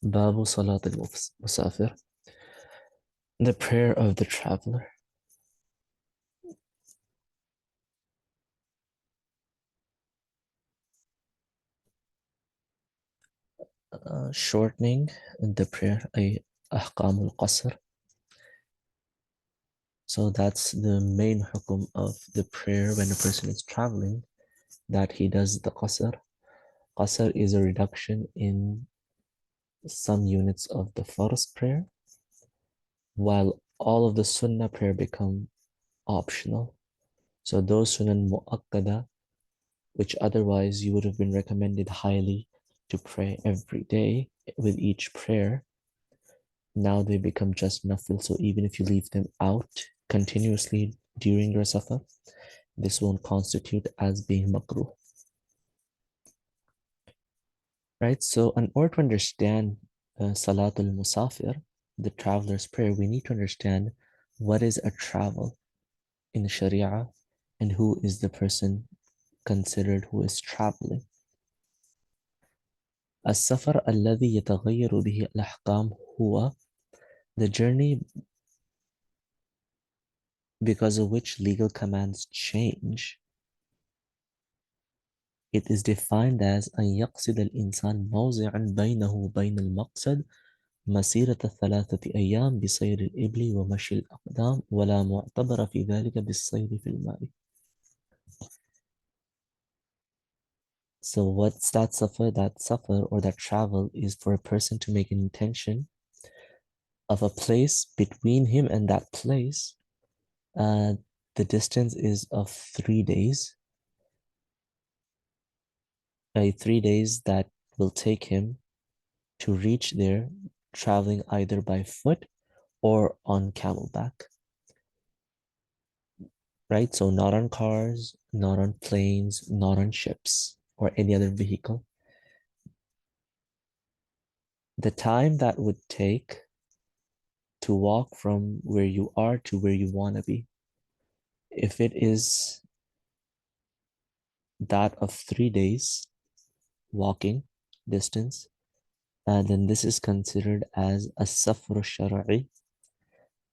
Babu Salat al-Musafir, the prayer of the traveler. Shortening the prayer, ahkam al-qasr. So that's the main hukum of the prayer when a person is traveling, that he does the qasr. Qasr is a reduction in some units of the first prayer, while all of the sunnah prayer become optional. So those sunan mu'akkada, which otherwise you would have been recommended highly to pray every day with each prayer, now they become just nafil. So even if you leave them out continuously during your safar, this won't constitute as being makruh. Right? So in order to understand Salatul Musafir, the traveler's prayer, we need to understand what is a travel in Sharia and who is the person considered who is traveling. السفر الذي يتغير به الأحكام هو the journey because of which legal commands change. It is defined as أن يقصد الإنسان موضعا بينه وبين المقصد مسيرة 3 أيام بسير الإبل ومشي الأقدام ولا معتبر في ذلك بالسير في الماء. So what's that safar? That safar or that travel is for a person to make an intention of a place between him and that place. The distance is of 3 days. 3 days that will take him to reach there, traveling either by foot or on camelback. Right? So not on cars, not on planes, not on ships or any other vehicle. The time that would take to walk from where you are to where you want to be, if it is that of 3 days walking distance, then this is considered as a safar shar'i,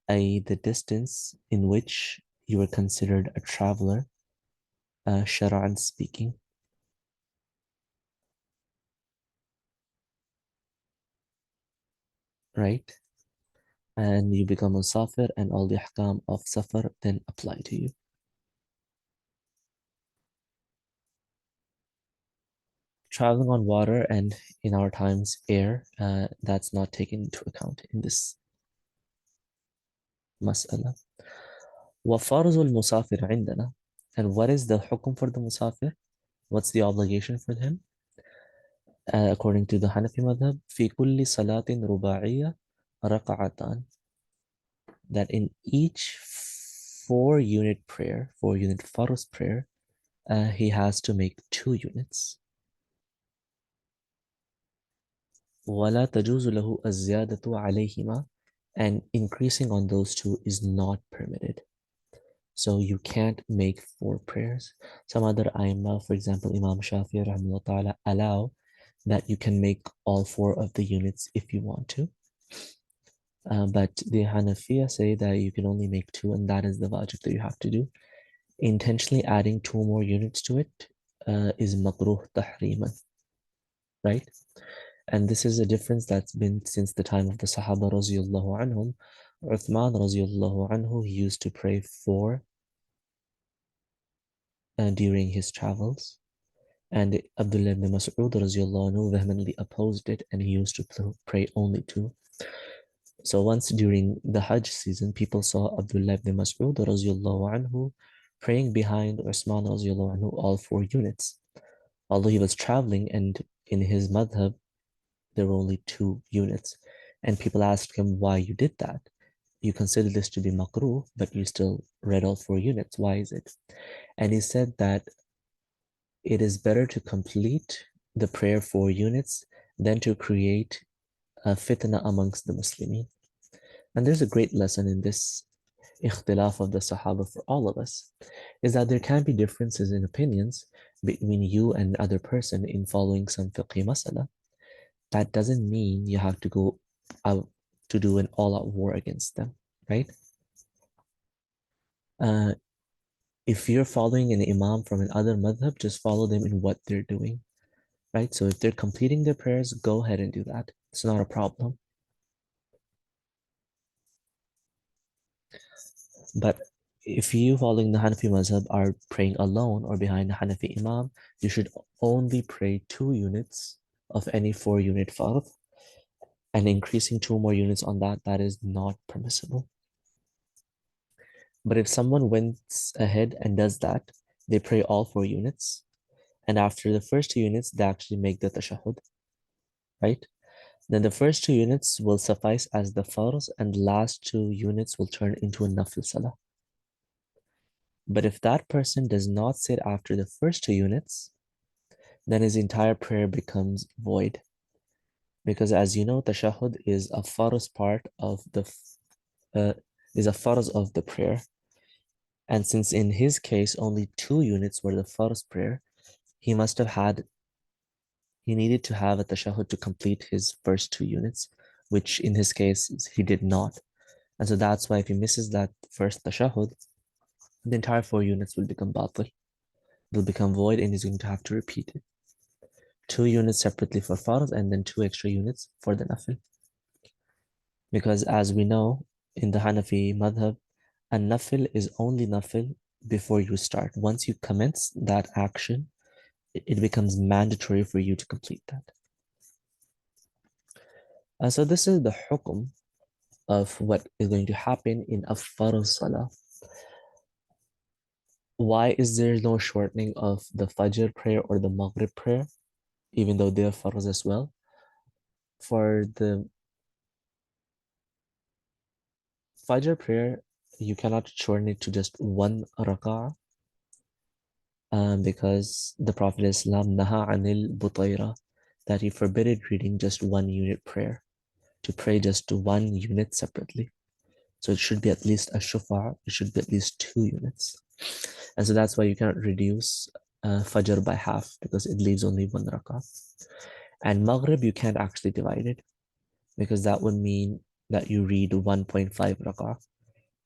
the distance in which you are considered a traveler, shar'an speaking. Right? And you become a safir and all the ahkam of safar then apply to you. Traveling on water and in our times air, that's not taken into account in this mas'ala. وَفَرْضُ الْمُسَافِرِ عِنْدَنَا. And what is the hukum for the musafir? What's the obligation for him? According to the Hanafi madhab, في كل صلاة رباعية ركعتان. That in each 4-unit prayer, 4-unit farz prayer, he has to make 2 units. وَلَا تَجُوزُ لَهُ الزِّيَادَةُ عَلَيْهِمَا. And increasing on those 2 is not permitted. So you can't make 4 prayers. Some other Aimma, for example, Imam Shafi'i rahimahullah ta'ala, allow that you can make all 4 of the units if you want to. But the Hanafiya say that you can only make 2, and that is the wajib that you have to do. Intentionally adding 2 more units to it is makruh tahriman, right? And this is a difference that's been since the time of the Sahaba radiallahu anhum. Uthman radiallahu anhu, he used to pray 4 during his travels. And Abdullah ibn Mas'ud radiallahu anhu vehemently opposed it, and he used to pray only 2. So once during the Hajj season, people saw Abdullah ibn Mas'ud radiallahu anhu praying behind Usman radiallahu anhu all 4 units. Although he was traveling and in his madhab, there were only 2 units. And people asked him why you did that. You consider this to be makruh, but you still read all 4 units. Why is it? And he said that it is better to complete the prayer 4 units than to create a fitna amongst the Muslimin. And there's a great lesson in this ikhtilaf of the Sahaba for all of us, is that there can be differences in opinions between you and other person in following some fiqhi masala. that doesn't mean you have to go out to do an all-out war against them, right? Uh, if you're following an imam from another madhab, just follow them in what they're doing, right? So if they're completing their prayers, go ahead and do that. It's not a problem. But if you following the Hanafi mazhab are praying alone or behind the Hanafi imam, you should only pray 2 units of any 4 unit fard, and increasing 2 more units on that, that is not permissible. But if someone went ahead and does that, they pray all 4 units, and after the first 2 units, they actually make the tashahhud, right? Then the first 2 units will suffice as the farz, and the last 2 units will turn into a nafil salah. But if that person does not sit after the first 2 units, then his entire prayer becomes void. Because as you know, tashahhud is a farz part of the uh, is a farz of the prayer. And since in his case only 2 units were the farz prayer, he must have had he needed to have a tashahhud to complete his first 2 units, which in his case he did not. And so that's why if he misses that first tashahhud, the entire 4 units will become batil. They'll become void and he's going to have to repeat it. 2 units separately for farz and then 2 extra units for the nafil. Because as we know in the Hanafi madhab, a nafil is only nafil before you start. Once you commence that action, it becomes mandatory for you to complete that. So this is the hukum of what is going to happen in a farz salah. Why is there no shortening of the Fajr prayer or the Maghrib prayer, even though they are farz as well? For the Fajr prayer, you cannot shorten it to just 1 rak'ah, because the Prophet Islam naha anil butayra, that he forbade reading just 1 unit prayer, to pray just 1 unit separately. So it should be at least a shufa', it should be at least 2 units. And so that's why you cannot reduce Fajr by half, because it leaves only 1 rak'ah. And Maghrib, you can't actually divide it, because that would mean that you read 1.5 rak'ah,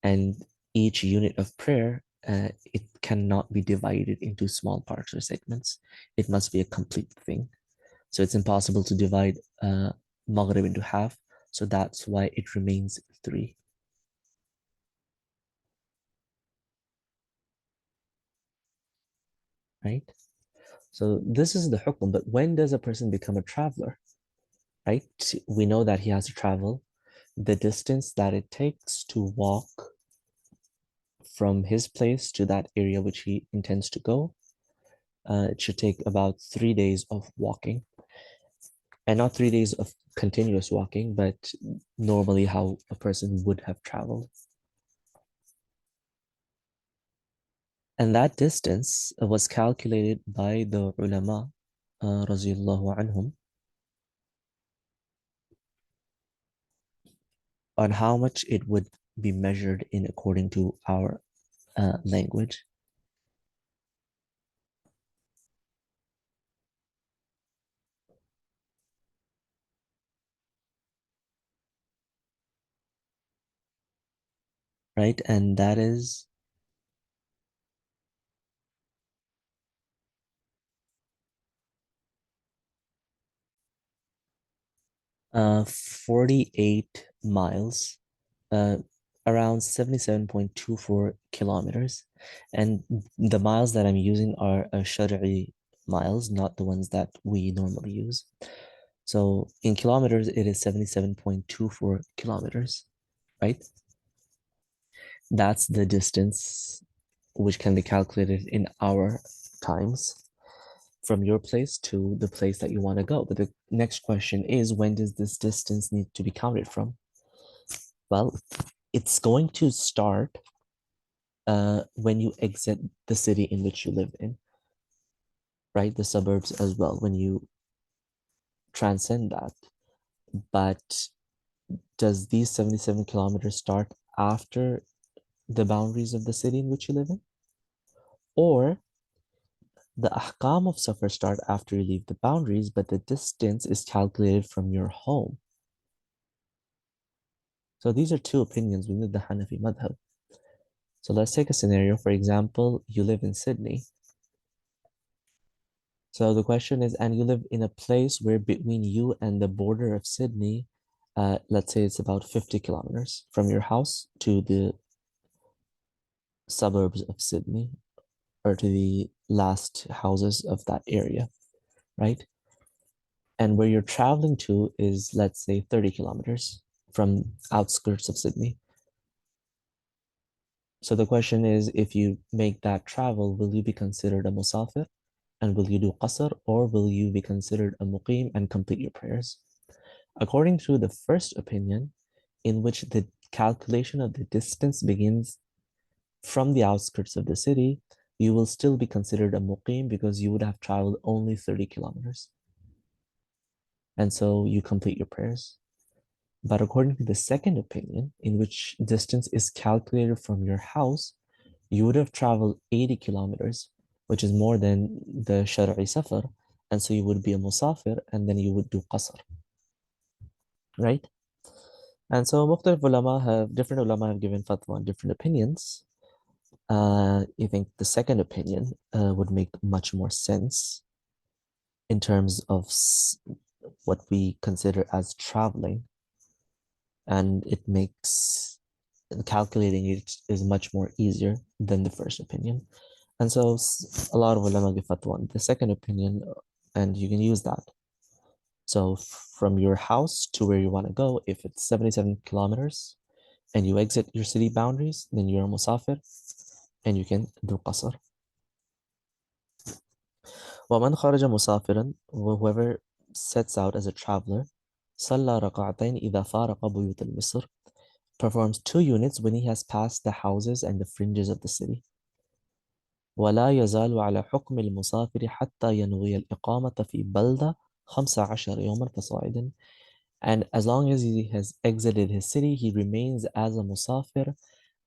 and each unit of prayer, it cannot be divided into small parts or segments. It must be a complete thing. So it's impossible to divide Maghrib into half. So that's why it remains 3. Right? So this is the hukum. But when does a person become a traveler? Right? We know that he has to travel the distance that it takes to walk from his place to that area which he intends to go. It should take about 3 days of walking, and not 3 days of continuous walking, but normally how a person would have traveled. And that distance was calculated by the ulama, radiallahu anhum, on how much it would be measured in according to our language. Right? And that is 48 miles, uh, around 77.24 kilometers. And the miles that I'm using are Shari'i miles, not the ones that we normally use. So in kilometers, it is 77.24 kilometers, right? That's the distance which can be calculated in our times from your place to the place that you want to go. But the next question is, when does this distance need to be counted from? Well, it's going to start when you exit the city in which you live in, right? The suburbs as well, when you transcend that. But does these 77 kilometers start after the boundaries of the city in which you live in? Or The ahkam of safar start after you leave the boundaries, but the distance is calculated from your home. So these are two opinions within the Hanafi madhab. So let's take a scenario. For example, you live in Sydney. So the question is, and you live in a place where between you and the border of Sydney, let's say it's about 50 kilometers from your house to the suburbs of Sydney or to the last houses of that area, right? And where you're traveling to is, let's say, 30 kilometers from outskirts of Sydney. So the question is, if you make that travel, will you be considered a musafir? And will you do qasr, or will you be considered a muqim and complete your prayers? According to the first opinion, in which the calculation of the distance begins from the outskirts of the city, you will still be considered a muqim because you would have traveled only 30 kilometers. And so you complete your prayers. But according to the second opinion, in which distance is calculated from your house, you would have traveled 80 kilometers, which is more than the Shar'i Safar. And so you would be a Musafir and then you would do Qasr, right? And so different ulama have given fatwa on different opinions. I think the second opinion would make much more sense in terms of what we consider as traveling, and it makes calculating it is much more easier than the first opinion. And so a lot of ulama give fatwa on the second opinion, and you can use that. So from your house to where you want to go, if it's 77 kilometers and you exit your city boundaries, then you're a musafir and you can do qasr. وَمَنْ خَرَجَ مُسَافِرًا, whoever sets out as a traveler, صَلَّى رَكَعَتَيْنِ إِذَا فَارَقَ بُيُوتَ الْمِصْرِ, performs 2 units when he has passed the houses and the fringes of the city. ولا يزال على حكم المسافر حتى ينوي الإقامة في بلدة 15 يوما فصاعدا. And as long as he has exited his city, he remains as a musafir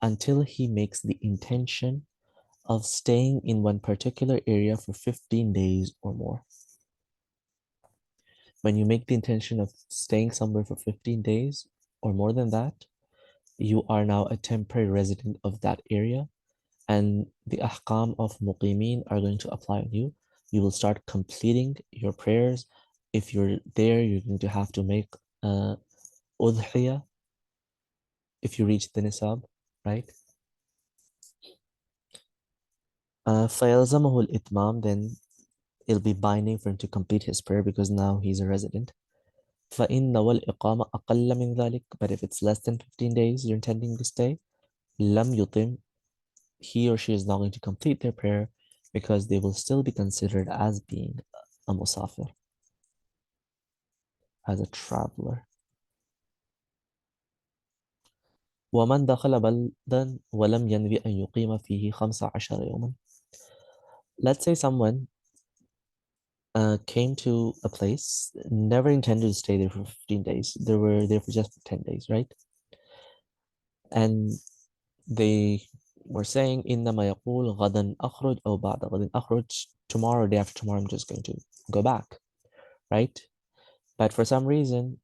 until he makes the intention of staying in one particular area for 15 days or more. When you make the intention of staying somewhere for 15 days or more than that, you are now a temporary resident of that area, and the ahkam of muqimin are going to apply on you. You will start completing your prayers. If you're there, you're going to have to make udhiyah if you reach the nisab, right? فَيَلْزَمَهُ الْإِتْمَامِ, then it'll be binding for him to complete his prayer because now he's a resident. فَإِنَّ وَالْإِقَامَ أَقَلَّ مِنْ ذَلِكَ, but if it's less than 15 days you're intending to stay, لَمْ يُطِمْ, he or she is not going to complete their prayer because they will still be considered as being a musafir, as a traveler. وَمَنْ دَخَلَ بَلْدًا وَلَمْ يَنْوِ أَنْ يُقِيمَ فِيهِ 15 يوما. Let's say someone came to a place, never intended to stay there for 15 days. They were there for just 10 days, right? And they were saying, إِنَّمَا يَقُولُ غَدًا أَخْرُجْ أَوْ بَعْدَ غَدٍ أَخْرُجْ, tomorrow, day after tomorrow, I'm just going to go back, right? But for some reason,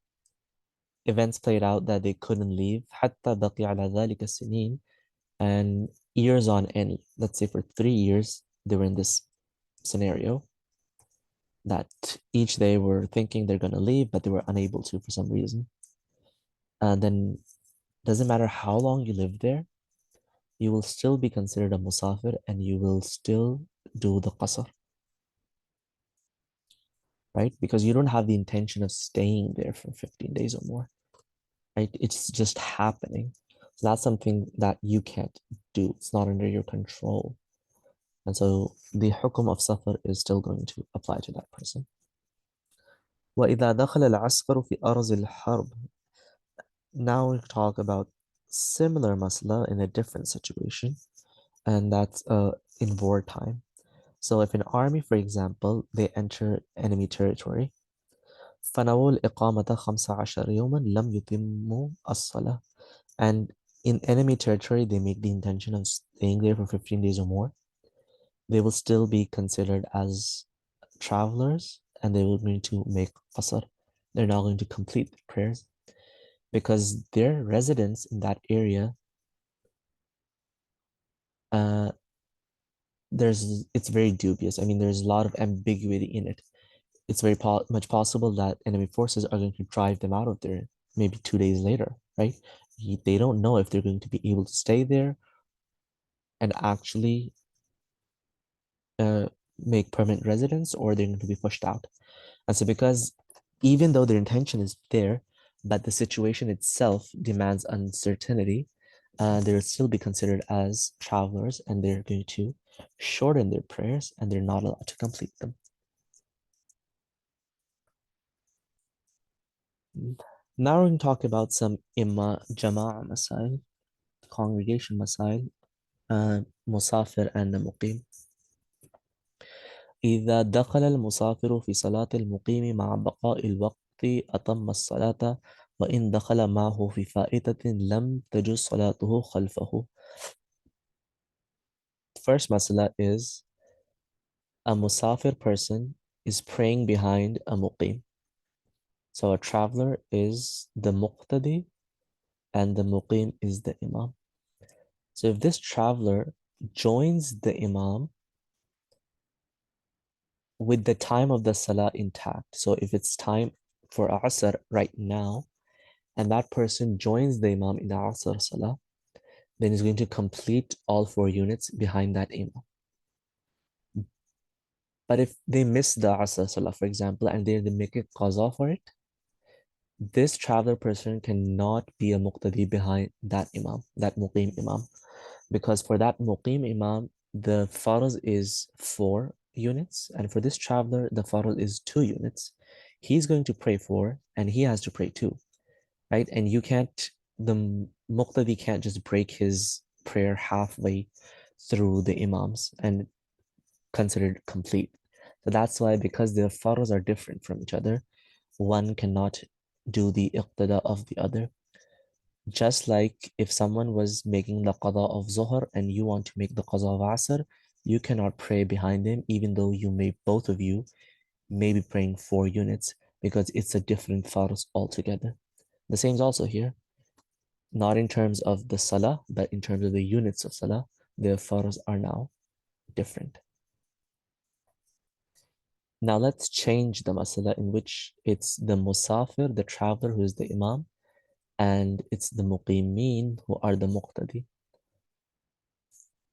events played out that they couldn't leave. حتى بقي على ذلك السنين, and years on end, let's say for 3 years, they were in this scenario that each day were thinking they're going to leave, but they were unable to for some reason. And then doesn't matter how long you live there, you will still be considered a musafir and you will still do the qasr, right? Because you don't have the intention of staying there for 15 days or more, right? It's just happening. So that's something that you can't do. It's not under your control. And so the hukum of safar is still going to apply to that person. وَإِذَا دَخَلَ الْعَسْكَرُ فِي أَرْضِ الْحَرْبِ. Now we talk about similar masla in a different situation, and that's in wartime. So if an army, for example, they enter enemy territory, فَنَوُوا الْإِقَامَةَ 15 يَوْمًا لَمْ يُتِمُّوا الصَّلَاةَ. And in enemy territory, they make the intention of staying there for 15 days or more. they will still be considered as travelers and they will going to make qasr. They're not going to complete the prayers because their residence in that area, uh, it's very dubious. I mean, there's a lot of ambiguity in it. It's very much possible that enemy forces are going to drive them out of there maybe 2 days later, right? They don't know if they're going to be able to stay there and actually uh, make permanent residence or they're going to be pushed out. And so because even though their intention is there, but the situation itself demands uncertainty, they'll still be considered as travelers and they're going to shorten their prayers and they're not allowed to complete them. Now we're going to talk about some jama'a masail, congregation masail, musafir and the muqim. إذا دخل المسافر في صلاة المقيم مع بقاء الوقت أتم الصلاة وإن دخل معه في فائتة لم تجز صلاته خلفه. First masala is a musafir person is praying behind a muqim. So a traveler is the muqtadi and the muqim is the imam. So if this traveler joins the imam with the time of the salah intact, so if it's time for asr right now, and that person joins the imam in the asr salah, then he's going to complete all 4 units behind that imam. But if they miss the asr salah, for example, and they make a qaza for it, this traveler person cannot be a muqtadi behind that imam, that muqim imam. Because for that muqim imam, the farz is 4 units. And for this traveler, the farz is 2 units. He's going to pray 4 and he has to pray 2, right? And the muqtadi can't just break his prayer halfway through the imams and consider it complete. So that's why, because the farz are different from each other, one cannot do the iqtada of the other. Just like if someone was making the qada of Zuhr and you want to make the qada of Asr, you cannot pray behind him, even though both of you may be praying 4 units, because it's a different farz altogether. The same is also here, not in terms of the salah, but in terms of the units of salah, the farz are now different. Now let's change the masala in which it's the musafir, the traveler, who is the imam, and it's the muqimin who are the muqtadi.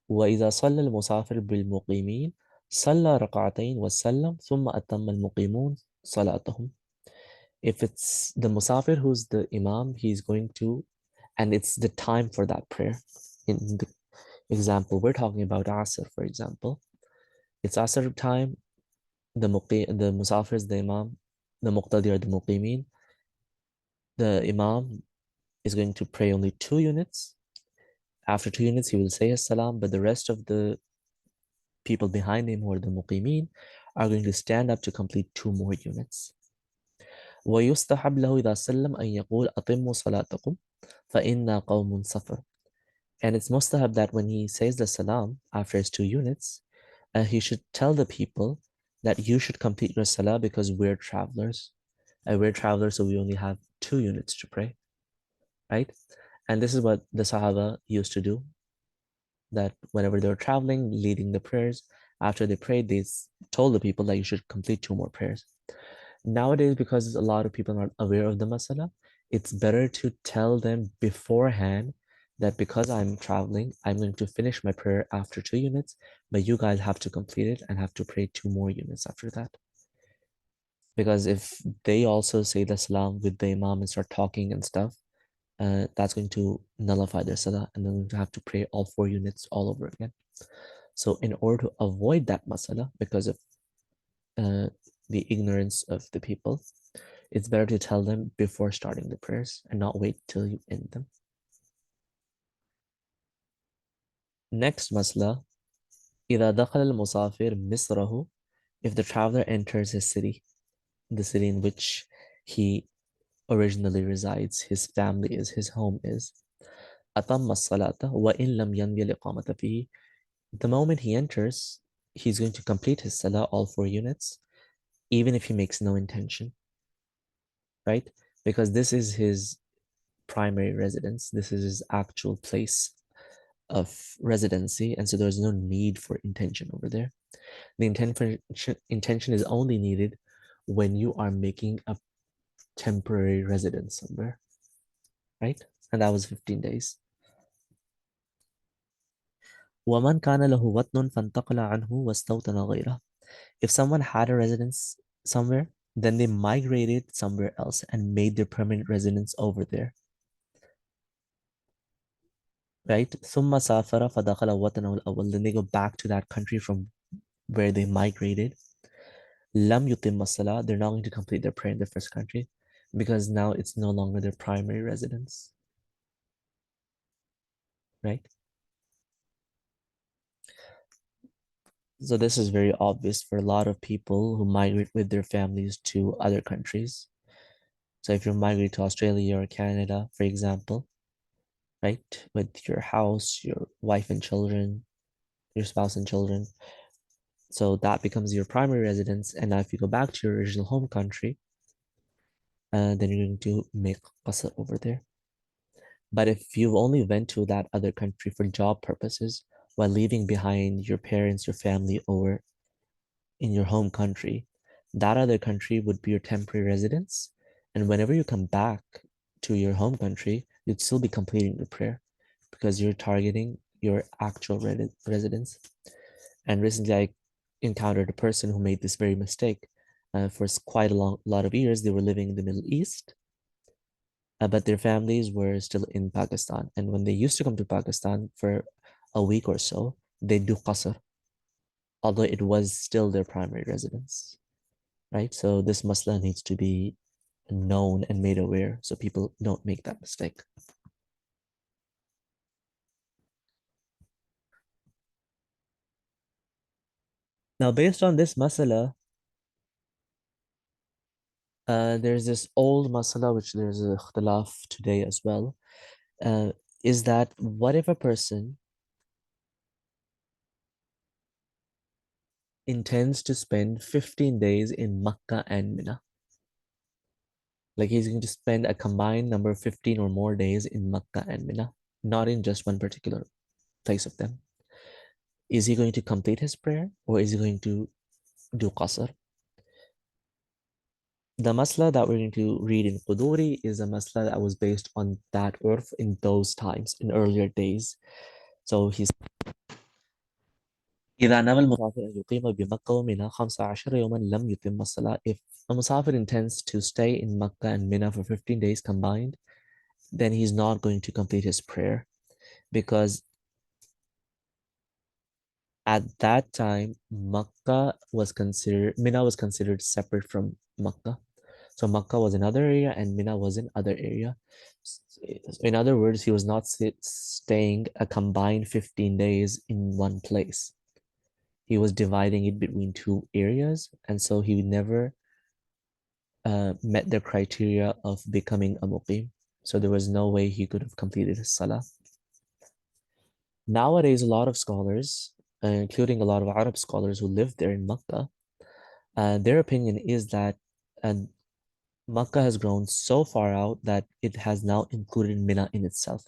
وإذا صلى المسافر بالمقيمين صلى ركعتين وسلم ثم أتم المقيمون صلاتهم. If it's the musafir who's the imam, he's going to, and it's the time for that prayer. In the example, we're talking about Asr, for example. It's Asr time, the musafir is the imam, the muqtadi are the muqimin. The imam is going to pray only 2 units. After 2 units, he will say as-salam, but the rest of the people behind him, who are the muqimin, are going to stand up to complete 2 more units. ويستحب له إذا سلم أن يقول أتموا صلاتكم فإنا قوم سفر. And it's mustahab that when he says the salam after his 2 units, he should tell the people that you should complete your salah because we're travelers. We're travelers, so we only have 2 units to pray, right? And this is what the Sahaba used to do, that whenever they were traveling, leading the prayers, after they prayed, they told the people that you should complete 2 more prayers. Nowadays, because a lot of people are not aware of the masala, it's better to tell them beforehand that because I'm traveling, I'm going to finish my prayer after 2 units, but you guys have to complete it and have to pray 2 more units after that. Because if they also say the salam with the imam and start talking and stuff, that's going to nullify their salah and they're going to have to pray all 4 units all over again. So in order to avoid that masala, because of the ignorance of the people, it's better to tell them before starting the prayers and not wait till you end them. Next masla, إذا دخل المسافر مصره, if the traveler enters his city, the city in which he originally resides, his family is, his home is, أتم الصلاة وإن لم ينوي الإقامة فيه. The moment he enters, he's going to complete his salah, all 4 units, even if he makes no intention, right? Because this is his primary residence. This is his actual place of residency. And so there's no need for intention over there. The intention is only needed when you are making a temporary residence somewhere, right? And that was 15 days. وَمَنْ كَانَ لَهُ وَطْنٌ فَانْتَقَلَ عَنْهُ وَاسْتَوْطَنَ غَيْرَهُ. If someone had a residence somewhere, then they migrated somewhere else and made their permanent residence over there, right? ثُمَّ سَافَرَ فَدَخَلَ وَطْنَهُ الْأَوَّلِ. Then they go back to that country from where they migrated. لَمْ يُتِمَّ الصَّلَاةِ. They're not going to complete their prayer in the first country because now it's no longer their primary residence, right? So this is very obvious for a lot of people who migrate with their families to other countries. So if you migrate to Australia or Canada, for example, right, with your house, your wife and children, your spouse and children, so that becomes your primary residence. And now if you go back to your original home country, then you're going to make qasr over there. But if you only went to that other country for job purposes while leaving behind your parents, your family over in your home country, that other country would be your temporary residence. And whenever you come back to your home country, you'd still be completing the prayer because you're targeting your actual residence. And recently, I encountered a person who made this very mistake. For quite a lot of years, they were living in the Middle East, but their families were still in Pakistan. And when they used to come to Pakistan for a week or so, they do qasr, although it was still their primary residence, right? So this masla needs to be known and made aware so people don't make that mistake. Now, based on this masala, there's this old masala, which there's a ikhtilaf today as well, uh, is that what if a person intends to spend 15 days in Makkah and Mina? Like he's going to spend a combined number of 15 or more days in Makkah and Mina, not in just one particular place of them. Is he going to complete his prayer or is he going to do qasr? The masla that we're going to read in Quduri is a masla that was based on that urf in those times, in earlier days. So he's إذا نوى المسافر أن يقيم بمكة ومنى 15 يوما لم يتم الصلاة. If a musafir intends to stay in Makkah and Mina for 15 days combined, then he's not going to complete his prayer because at that time, Mina was considered separate from Makkah. So Makkah was another area and Mina was in other area. In other words, he was not staying a combined 15 days in one place. He was dividing it between two areas. And so he never met the criteria of becoming a muqim. So there was no way he could have completed his salah. Nowadays, a lot of scholars, including a lot of Arab scholars who live there in Makkah, their opinion is that uh, Makkah has grown so far out that it has now included Mina in itself.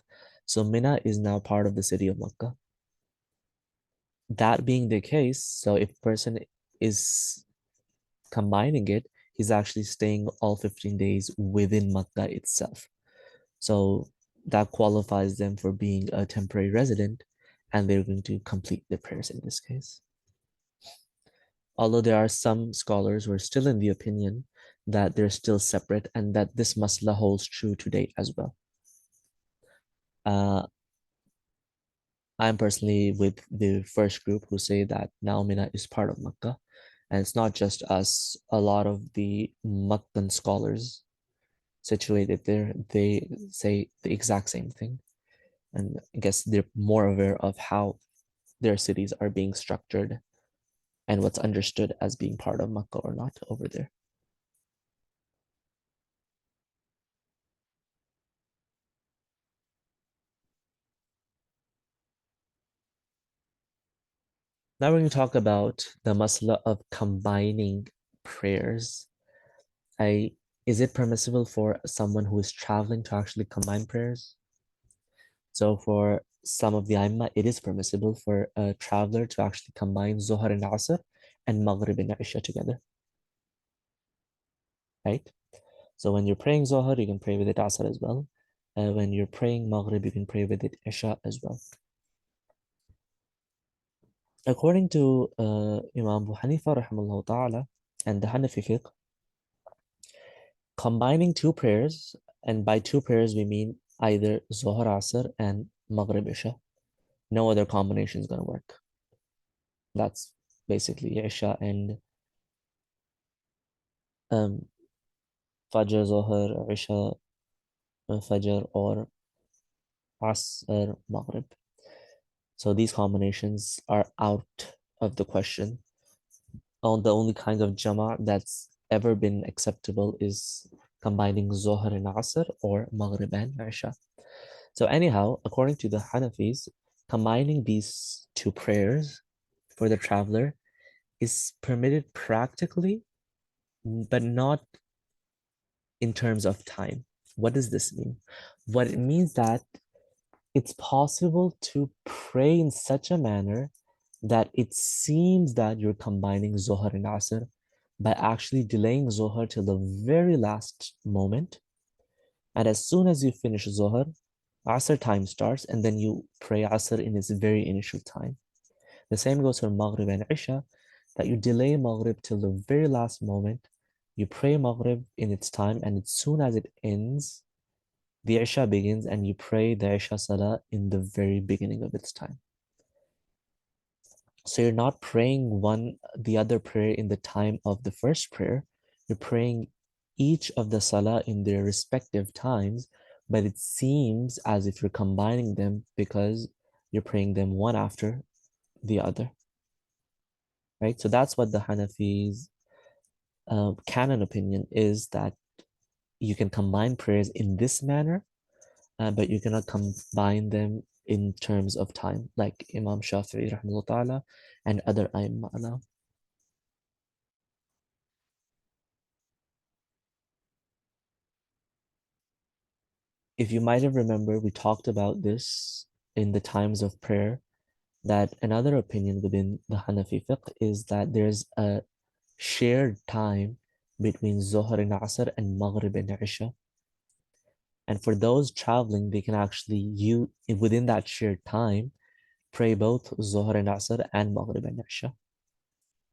So Mina is now part of the city of Makkah. That being the case, so if a person is combining it, he's actually staying all 15 days within Makkah itself. So that qualifies them for being a temporary resident, and they're going to complete their prayers in this case. Although there are some scholars who are still in the opinion that they're still separate and that this masla holds true today as well. Uh, I'm personally with the first group who say that now Mina is part of Makkah. And it's not just us, a lot of the Makkan scholars situated there, they say the exact same thing. And I guess they're more aware of how their cities are being structured and what's understood as being part of Makkah or not over there. Now we're going to talk about the masla of combining prayers. I Is it permissible for someone who is traveling to actually combine prayers? So for some of the Aimma, it is permissible for a traveler to actually combine Zuhr and Asr and Maghrib and Isha together, right? So when you're praying Zuhr, you can pray with it Asr as well. When you're praying Maghrib, you can pray with it Isha as well. According to Imam Abu Hanifa rahimahullah ta'ala and the Hanafi fiqh, combining two prayers, and by two prayers we mean either Zuhr Asr and Maghrib Isha. No other combination is going to work. That's basically Isha and um, Fajr, Zuhr, Isha, Fajr, or Asr, Maghrib. So these combinations are out of the question. The only kind of Jama' that's ever been acceptable is combining Zuhr and Asr or Maghrib and Isha. So anyhow, according to the Hanafis, combining these two prayers for the traveler is permitted practically, but not in terms of time. What does this mean? What it means that it's possible to pray in such a manner that it seems that you're combining Zohar and Asr by actually delaying Zohar till the very last moment. And as soon as you finish Zohar, Asr time starts, and then you pray Asr in its very initial time. The same goes for Maghrib and Isha, that you delay Maghrib till the very last moment. You pray Maghrib in its time, and as soon as it ends, the Isha begins, and you pray the Isha Salah in the very beginning of its time. So you're not praying the other prayer in the time of the first prayer. You're praying each of the Salah in their respective times, but it seems as if you're combining them because you're praying them one after the other, right? So that's what the Hanafis' canon opinion is, that you can combine prayers in this manner, but you cannot combine them in terms of time, like Imam Shafi'i rahimahullah ta'ala and other Aimma. If you might have remembered, we talked about this in the times of prayer, that another opinion within the Hanafi fiqh is that there's a shared time between Zuhr and Asr and Maghrib and Isha. And for those traveling, they can actually within that shared time, pray both Zuhr and Asr and Maghrib and Isha,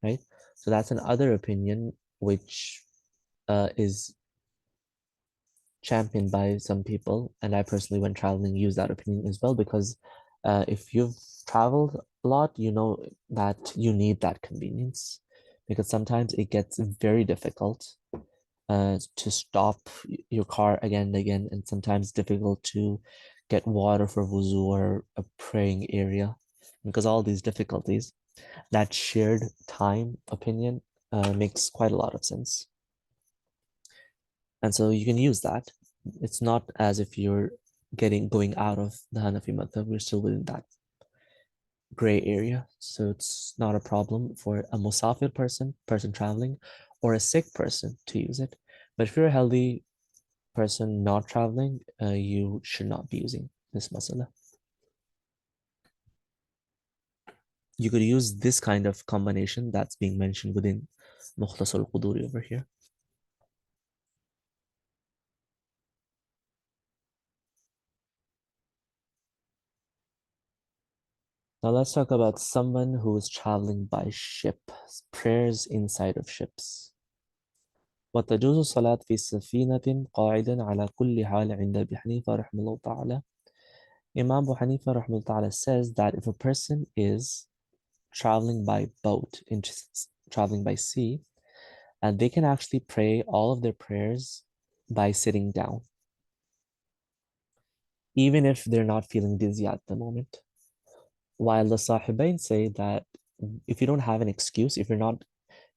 right? So that's another opinion which is championed by some people, and I personally, when traveling, use that opinion as well, because if you've traveled a lot, you know that you need that convenience, because sometimes it gets very difficult to stop your car again and again, and sometimes difficult to get water for wuzu or a praying area. Because all these difficulties, that shared time opinion makes quite a lot of sense. And so you can use that. It's not as if you're going out of the Hanafi madhab. We're still within that gray area. So it's not a problem for a musafir person traveling, or a sick person to use it. But if you're a healthy person not traveling, you should not be using this masala. You could use this kind of combination that's being mentioned within Mukhtasar Quduri over here. Now let's talk about someone who is traveling by ship, prayers inside of ships. وتجوز الصلاة في سفينة قاعدا على كل حال عند أبي حنيفة رحمه الله تعالى. Imam Abu Hanifa رحمه الله تعالى says that if a person is traveling by boat, traveling by sea, and they can actually pray all of their prayers by sitting down, even if they're not feeling dizzy at the moment. While the Sahibain say that if you don't have an excuse, if you're not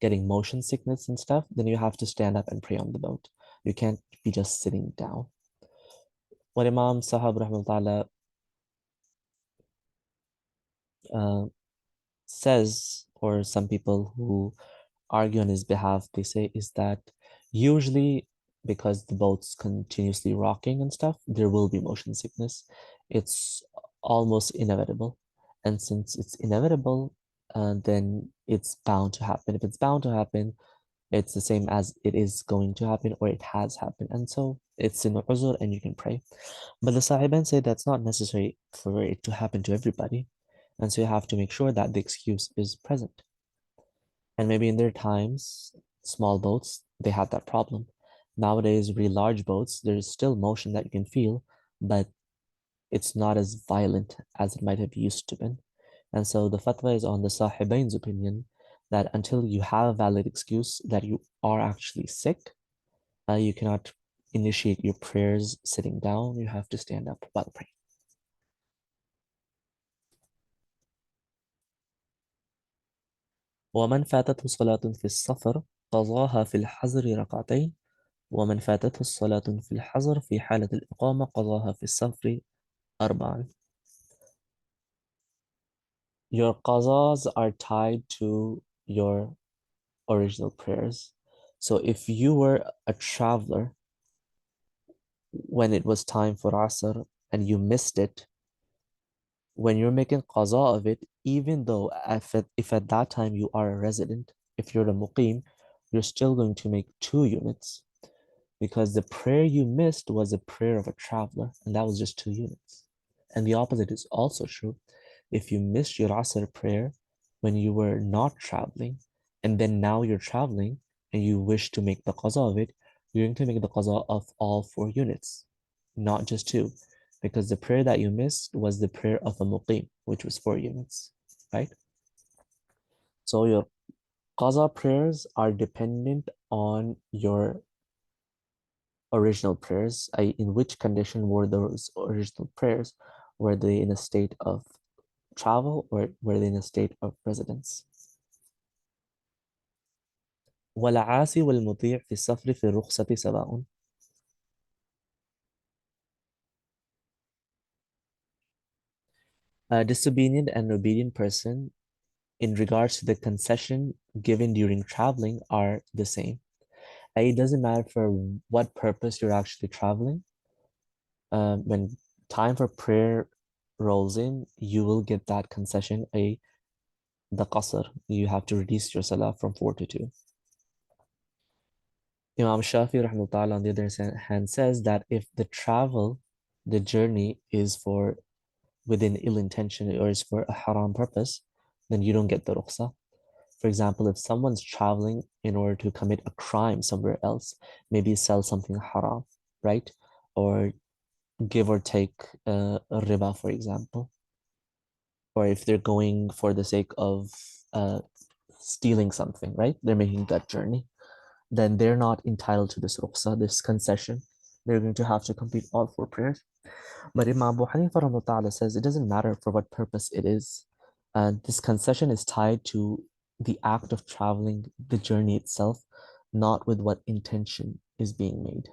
getting motion sickness and stuff, then you have to stand up and pray on the boat. You can't be just sitting down. What Imam Sahab rahmatullah uh, says, or some people who argue on his behalf, they say is that usually because the boat's continuously rocking and stuff, there will be motion sickness. It's almost inevitable. And since it's inevitable, then it's bound to happen. If it's bound to happen, it's the same as it is going to happen or it has happened. And so it's in uzur and you can pray. But the Sahiban say that's not necessary for it to happen to everybody. And so you have to make sure that the excuse is present. And maybe in their times, small boats, they had that problem. Nowadays, really large boats, there's still motion that you can feel, but it's not as violent as it might have used to been. And so the fatwa is on the Sahibain's opinion that until you have a valid excuse that you are actually sick, you cannot initiate your prayers sitting down. You have to stand up while praying. ومن فاتته صلاة في السفر قضاها في الحضر ركعتين ومن فاتته الصلاة في الحضر في حالة الإقامة قضاها في السفر أربعا. Your qazas are tied to your original prayers. So if you were a traveler when it was time for Asr and you missed it, when you're making qaza of it, even though if at that time you are a resident, if you're a muqim, you're still going to make 2 units because the prayer you missed was a prayer of a traveler, and that was just 2 units. And the opposite is also true. If you missed your Asr prayer when you were not traveling, and then now you're traveling and you wish to make the qaza of it, you're going to make the qaza of all 4 units, not just two, because the prayer that you missed was the prayer of a muqim, which was 4 units, right? So your qaza prayers are dependent on your original prayers, i.e., in which condition were those original prayers? Were they in a state of travel or were they in a state of residence? والعاصي والمطيع في السفر في الرخصة سواء. A disobedient and obedient person in regards to the concession given during traveling are the same. It doesn't matter for what purpose you're actually traveling. When time for prayer rolls in, you will get that concession, the qasr. You have to reduce your salah from 4 to 2. Imam Shafi rahmatullah on the other hand says that if the journey is for within ill intention or is for a haram purpose, then you don't get the rukhsah. For example, if someone's traveling in order to commit a crime somewhere else, maybe sell something haram, right? Or give or take a riba, for example. Or if they're going for the sake of stealing something, right? They're making that journey, then they're not entitled to this rukhsah, this concession. They're going to have to complete all 4 prayers. But Imam Abu Hanifa rahmatullah says it doesn't matter for what purpose it is. This concession is tied to the act of traveling, the journey itself, not with what intention is being made.